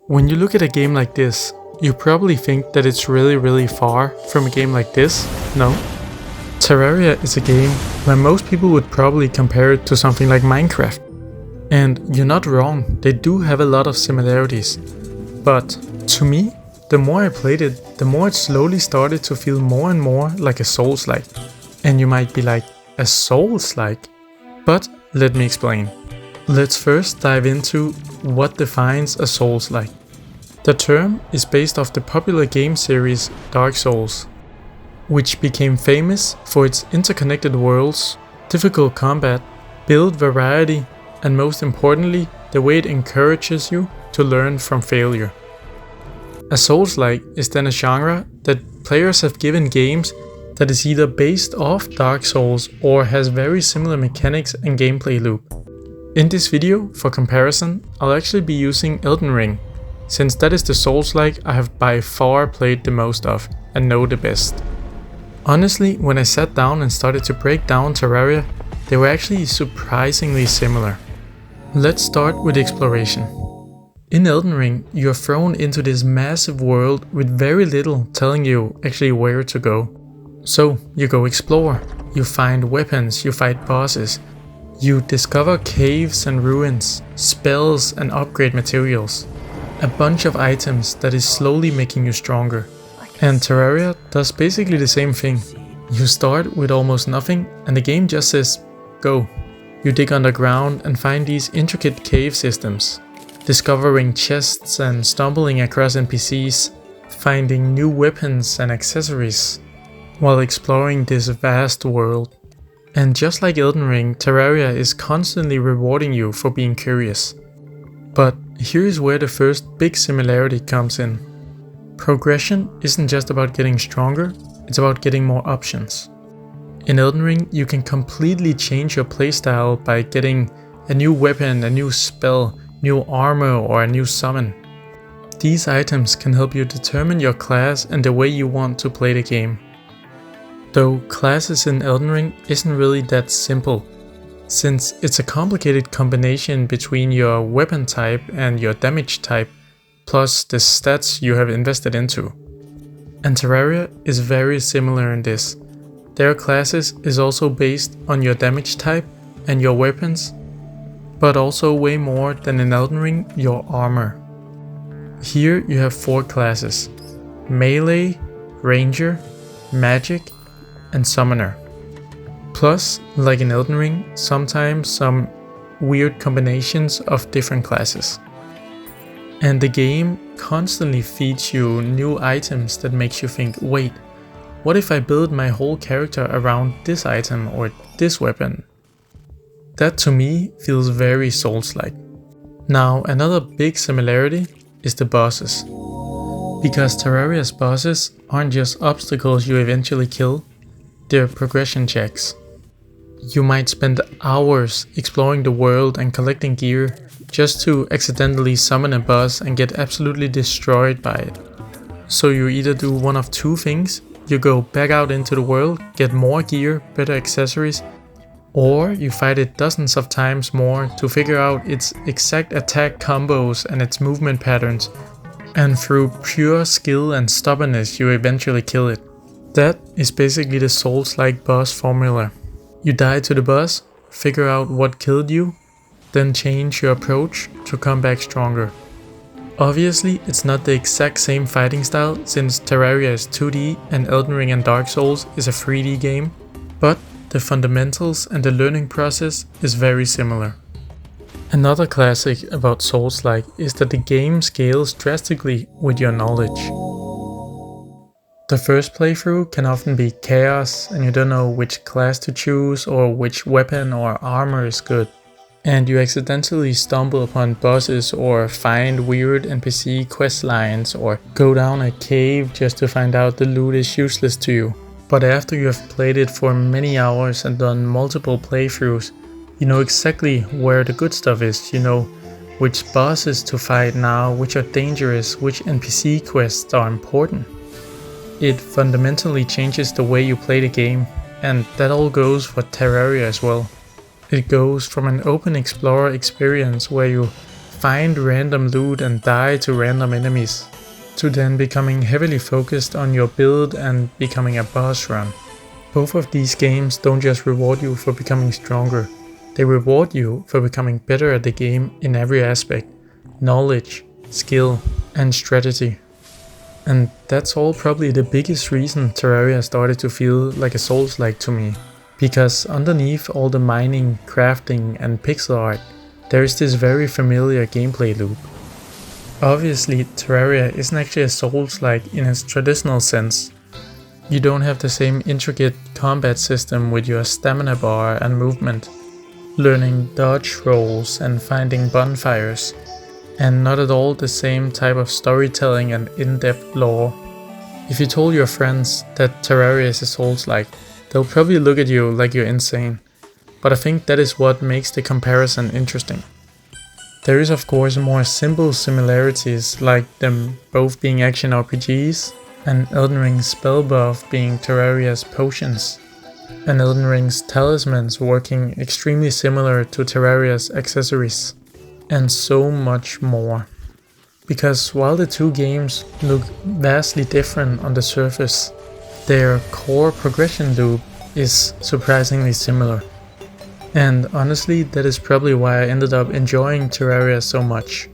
When you look at a game like this, you probably think that it's really far from a game like this, no? Terraria is a game where most people would probably compare it to something like Minecraft. And you're not wrong, they do have a lot of similarities. But to me, the more I played it, the more it slowly started to feel more and more like a Souls-like. And you might be like, a Souls-like? But let me explain. Let's first dive into what defines a Souls-like. The term is based off the popular game series Dark Souls, which became famous for its interconnected worlds, difficult combat, build variety, and most importantly, the way it encourages you to learn from failure. A Souls-like is then a genre that players have given games that is either based off Dark Souls or has very similar mechanics and gameplay loop. In this video, for comparison, I'll actually be using Elden Ring, since that is the Souls-like I have by far played the most of and know the best. Honestly, when I sat down and started to break down Terraria, they were actually surprisingly similar. Let's start with exploration. In Elden Ring, you are thrown into this massive world with very little telling you actually where to go. So you go explore, you find weapons, you fight bosses, you discover caves and ruins, spells and upgrade materials. A bunch of items that is slowly making you stronger. And Terraria does basically the same thing. You start with almost nothing and the game just says, go. You dig underground and find these intricate cave systems, discovering chests and stumbling across NPCs, finding new weapons and accessories, while exploring this vast world. And just like Elden Ring, Terraria is constantly rewarding you for being curious. But here's where the first big similarity comes in. Progression isn't just about getting stronger, it's about getting more options. In Elden Ring, you can completely change your playstyle by getting a new weapon, a new spell, new armor, or a new summon. These items can help you determine your class and the way you want to play the game. Though classes in Elden Ring isn't really that simple, since it's a complicated combination between your weapon type and your damage type, plus the stats you have invested into. And Terraria is very similar in this. Their classes is also based on your damage type and your weapons, but also way more than in Elden Ring, your armor. Here you have 4 classes: Melee, Ranger, Magic, and Summoner. Plus, like in Elden Ring, sometimes some weird combinations of different classes. And the game constantly feeds you new items that makes you think, wait, what if I build my whole character around this item or this weapon? That to me feels very Souls-like. Now, another big similarity is the bosses. Because Terraria's bosses aren't just obstacles you eventually kill, they're progression checks. You might spend hours exploring the world and collecting gear just to accidentally summon a boss and get absolutely destroyed by it. So you either do one of 2 things: you go back out into the world, get more gear, better accessories, or you fight it dozens of times more to figure out its exact attack combos and its movement patterns, and through pure skill and stubbornness you eventually kill it. That is basically the Souls-like boss formula. You die to the boss, figure out what killed you, then change your approach to come back stronger. Obviously, it's not the exact same fighting style since Terraria is 2D and Elden Ring and Dark Souls is a 3D game, but the fundamentals and the learning process is very similar. Another classic about Souls-like is that the game scales drastically with your knowledge. The first playthrough can often be chaos and you don't know which class to choose or which weapon or armor is good. And you accidentally stumble upon bosses or find weird NPC quest lines or go down a cave just to find out the loot is useless to you. But after you have played it for many hours and done multiple playthroughs, you know exactly where the good stuff is. You know which bosses to fight now, which are dangerous, which NPC quests are important. It fundamentally changes the way you play the game, and that all goes for Terraria as well. It goes from an open explorer experience where you find random loot and die to random enemies, to then becoming heavily focused on your build and becoming a boss run. Both of these games don't just reward you for becoming stronger, they reward you for becoming better at the game in every aspect: knowledge, skill, and strategy. And that's all probably the biggest reason Terraria started to feel like a Souls-like to me. Because underneath all the mining, crafting, and pixel art, there is this very familiar gameplay loop. Obviously, Terraria isn't actually a Souls-like in its traditional sense. You don't have the same intricate combat system with your stamina bar and movement, learning dodge rolls and finding bonfires, and not at all the same type of storytelling and in-depth lore. If you told your friends that Terraria is a Souls-like, they'll probably look at you like you're insane, but I think that is what makes the comparison interesting. There is of course more simple similarities, like them both being action RPGs, and Elden Ring's spell buff being Terraria's potions, and Elden Ring's talismans working extremely similar to Terraria's accessories, and so much more. Because while the two games look vastly different on the surface, their core progression loop is surprisingly similar. And honestly, that is probably why I ended up enjoying Terraria so much.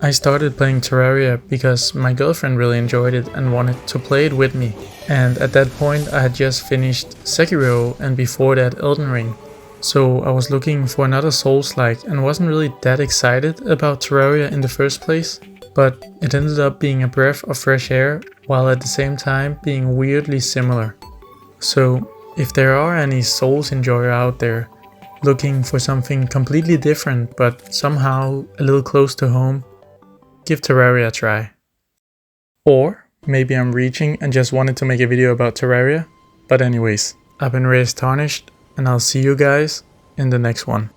I started playing Terraria because my girlfriend really enjoyed it and wanted to play it with me. And at that point I had just finished Sekiro and before that Elden Ring. So I was looking for another Souls-like and wasn't really that excited about Terraria in the first place. But it ended up being a breath of fresh air while at the same time being weirdly similar. So if there are any Souls enjoyer out there, looking for something completely different but somehow a little close to home, give Terraria a try. Or maybe I'm reaching and just wanted to make a video about Terraria, but anyways, I've been Raised Tarnished and I'll see you guys in the next one.